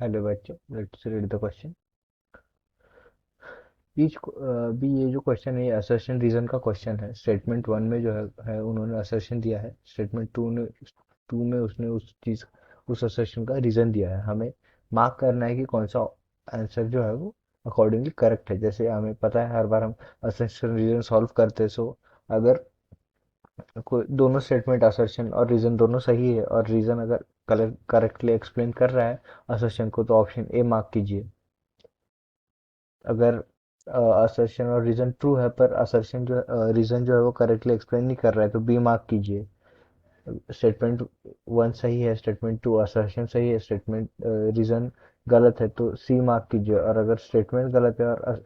Hello बच्चों, let's read the question. Each भी ये जो क्वेश्चन है ये असर्शन रीजन का क्वेश्चन है। स्टेटमेंट वन में जो है उन्होंने असर्शन दिया है। स्टेटमेंट टू में उसने उस चीज उस असर्शन का रीजन दिया है। हमें मार्क करना है कि कौन सा आंसर जो है वो अकॉर्डिंगली करेक्ट है। जैसे हमें पता है हर बार हम असर्शन रीजन सॉल्व करते हैं, सो अगर कोई दोनों स्टेटमेंट असर्शन और रीजन दोनों सही है और रीजन अगर करेक्टली एक्सप्लेन कर रहा है असर्शन को, तो ऑप्शन ए मार्क कीजिए। अगर असर्शन और रीजन ट्रू है पर असर्शन जो रीजन जो है वो करेक्टली एक्सप्लेन नहीं कर रहा है, तो बी मार्क कीजिए। स्टेटमेंट वन सही है, स्टेटमेंट टू असर्शन सही है, स्टेटमेंट रीजन गलत है तो सी मार्क कीजिए। और अगर स्टेटमेंट गलत है और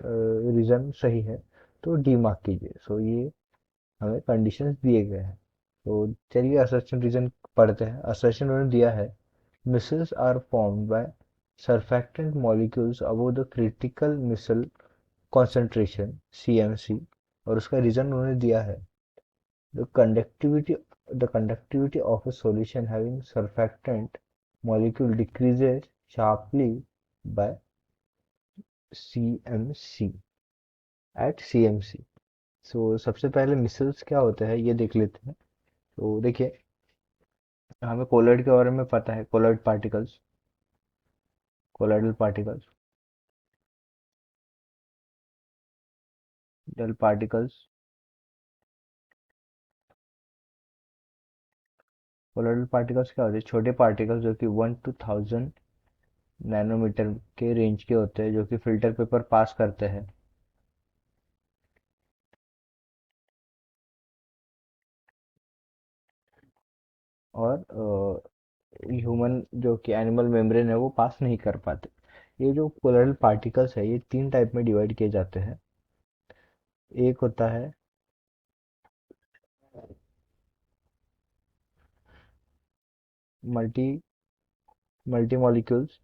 रीजन सही है तो डी मार्क कीजिए। सो ये हमें कंडीशंस दिए गए हैं। तो चलिए असर्शन रीजन पढ़ते हैं। असर्शन उन्होंने दिया है, micelles are formed by surfactant molecules above the critical missile concentration CMC। और उसका रीजन उन्होंने दिया है, the conductivity the conductivity of a solution having surfactant molecule decreases sharply by CMC at CMC। सो सबसे पहले मिसल्स क्या होते हैं ये देख लेते हैं। तो देखिए, हमें कोलॉइड के बारे में पता है। कोलॉइड पार्टिकल्स, कोलॉइडल पार्टिकल्स, डल पार्टिकल्स। कोलॉइडल पार्टिकल्स क्या होते हैं? छोटे पार्टिकल्स जो कि 1 to 1000 नैनोमीटर के रेंज के होते हैं, जो कि फिल्टर पेपर पास करते हैं। और ह्यूमन जो कि एनिमल मेम्ब्रेन है वो पास नहीं कर पाते। ये जो कोलोइडल पार्टिकल्स है ये तीन टाइप में डिवाइड किए जाते हैं। एक होता है multi multi molecules,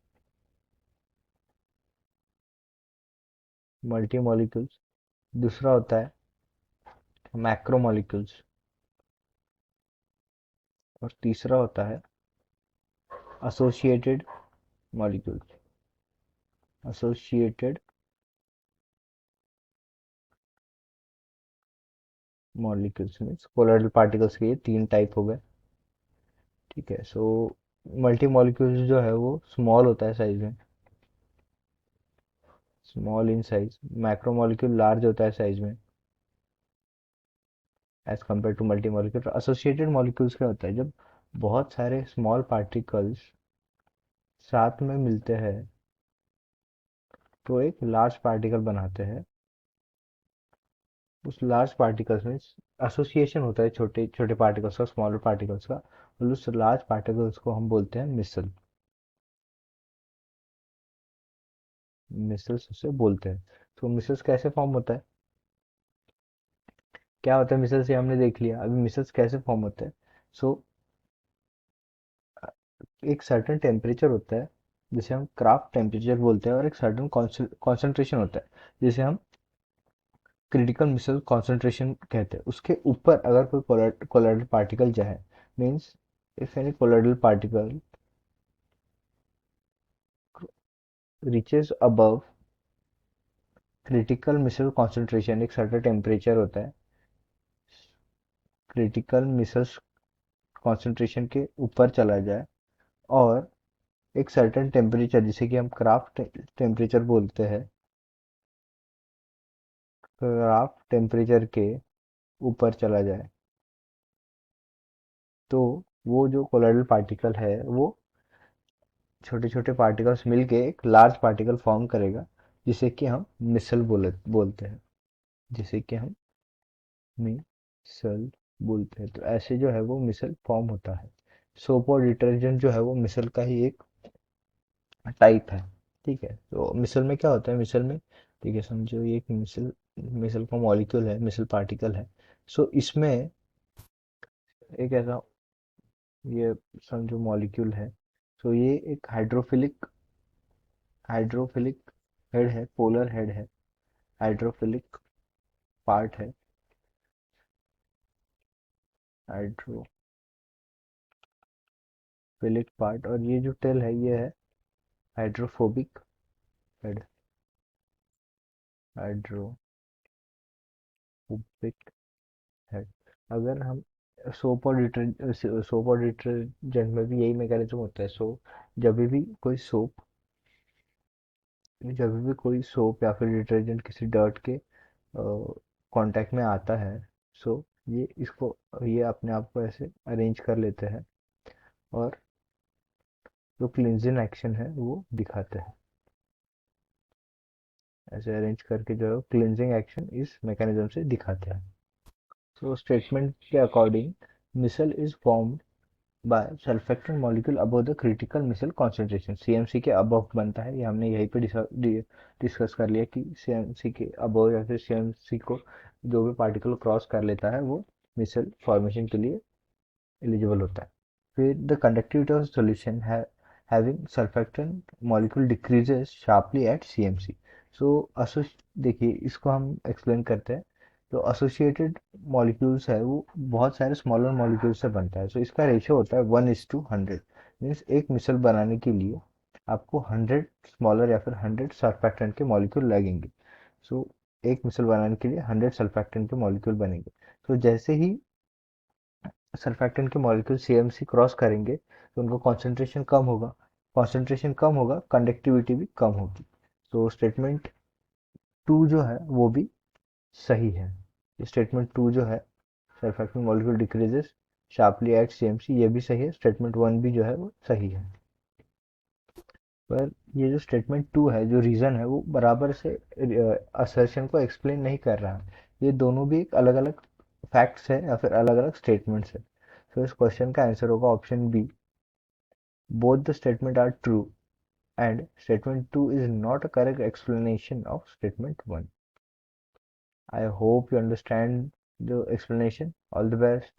multi molecules. दूसरा होता है मैक्रो मॉलिक्यूल्स। और तीसरा होता है associated molecules. Associated molecules means colloidal particles के ये तीन टाइप हो गए। ठीक है। सो मल्टी मॉलिक्यूल्स जो है वो स्मॉल होता है साइज में, small in size. Macro molecule large होता है साइज में as compare to multi molecule. Associated molecules क्या होता है? जब बहुत सारे स्मॉल पार्टिकल्स साथ में मिलते हैं तो एक लार्ज पार्टिकल बनाते हैं। उस लार्ज पार्टिकल्स में एसोसिएशन होता है छोटे छोटे पार्टिकल्स का, स्मॉलर पार्टिकल्स का, और उस लार्ज पार्टिकल्स को हम बोलते हैं मिसल। मिसल्स उसे बोलते हैं। तो मिसल्स कैसे फॉर्म होता है, क्या होता है मिसल्स, ये हमने देख लिया। अभी मिसल्स कैसे फॉर्म होते हैं। सो एक सर्टेन टेम्परेचर होता है जिसे हम क्राफ्ट टेम्परेचर बोलते हैं, और एक सर्टेन कॉन्सेंट्रेशन होता है जिसे हम क्रिटिकल मिसल कॉन्सेंट्रेशन कहते हैं। उसके ऊपर अगर कोई कोलोइडल पार्टिकल जाए, means if any colloidal particle reaches above critical micelle concentration, एक सर्टेन टेम्परेचर होता है, क्रिटिकल मिसल कॉन्सेंट्रेशन के ऊपर चला जाए, और एक सर्टेन टेम्परेचर जिसे कि हम क्राफ्ट टेम्परेचर बोलते हैं, क्राफ्ट टेम्परेचर के ऊपर चला जाए, तो वो जो कोलोइडल पार्टिकल है वो छोटे छोटे पार्टिकल्स मिलके एक लार्ज पार्टिकल फॉर्म करेगा, जिसे कि हम मिसल बोलते हैं, जिसे कि हम मिसल बोलते हैं। तो ऐसे जो है वो मिसल फॉर्म होता है। सोप और डिटर्जेंट जो है वो मिसल का ही एक टाइप है। ठीक है। तो मिसल में क्या होता है, मिसल में ठीक है समझो ये एक मिसल, मिसल का मॉलिक्यूल है, मिसल पार्टिकल है। सो इसमें एक ऐसा, ये समझो मॉलिक्यूल है। सो ये एक हाइड्रोफिलिक, हाइड्रोफिलिक हेड है, पोलर हेड है, हाइड्रोफिलिक पार्ट है, हाइड्रोफिलिक पार्ट। और ये जो टेल है ये है हाइड्रोफोबिक हेड, हाइड्रोफोबिक हेड। अगर हम सोप और डिटर्जेंट में भी यही मैकेनिज्म होता है। जब भी कोई सोप या फिर डिटर्जेंट किसी डर्ट के कांटेक्ट में आता है, सो ये अपने आप को ऐसे अरेंज कर लेते हैं और जो क्लिनजिंग एक्शन है वो दिखाते हैं। ऐसे अरेंज करके जो है क्लिनजिंग एक्शन इस मैकेनिज्म से दिखाते हैं। सो स्टेटमेंट के according micelle is formed by surfactant molecule above the critical micelle concentration. CMC के अबव बनता है, ये हमने यहीं पे डिस्कस कर लिया कि सीएमसी के अबव या फिर सीएमसी को जो भी पार्टिकल क्रॉस कर लेता है वो मिसल फॉर्मेशन के लिए एलिजिबल होता है। फिर the conductivity of solution having surfactant molecule decreases sharply at CMC। सो देखिए इसको हम एक्सप्लेन करते हैं। जो एसोसिएटेड मॉलिक्यूल्स है वो बहुत सारे स्मॉलर मॉलिक्यूल से बनता है। सो इसका रेशियो होता है 1:100। मीन्स एक मिसल बनाने के लिए आपको 100 स्मॉलर या फिर 100 सर्फैक्टेंट के मॉलिक्यूल लगेंगे। सो एक मिसल बनाने के लिए 100 सर्फैक्टेंट के मॉलिक्यूल बनेंगे। तो जैसे ही सर्फैक्टेंट के मॉलिक्यूल सीएमसी क्रॉस करेंगे तो उनका कॉन्सेंट्रेशन कम होगा, कंडक्टिविटी भी कम होगी। तो स्टेटमेंट टू जो है वो भी सही है। स्टेटमेंट टू जो है surfactant molecule decreases sharply at CMC, ये भी सही है। स्टेटमेंट वन भी जो है वो सही है। पर ये जो स्टेटमेंट टू है, जो रीजन है, वो बराबर से असर्शन को एक्सप्लेन नहीं कर रहा है। ये दोनों भी एक अलग अलग फैक्ट्स है या फिर अलग अलग स्टेटमेंट्स है। तो इस क्वेश्चन का आंसर होगा option B, both the statement are true and statement 2 is not a correct explanation of statement 1। I hope you understand the explanation. All the best.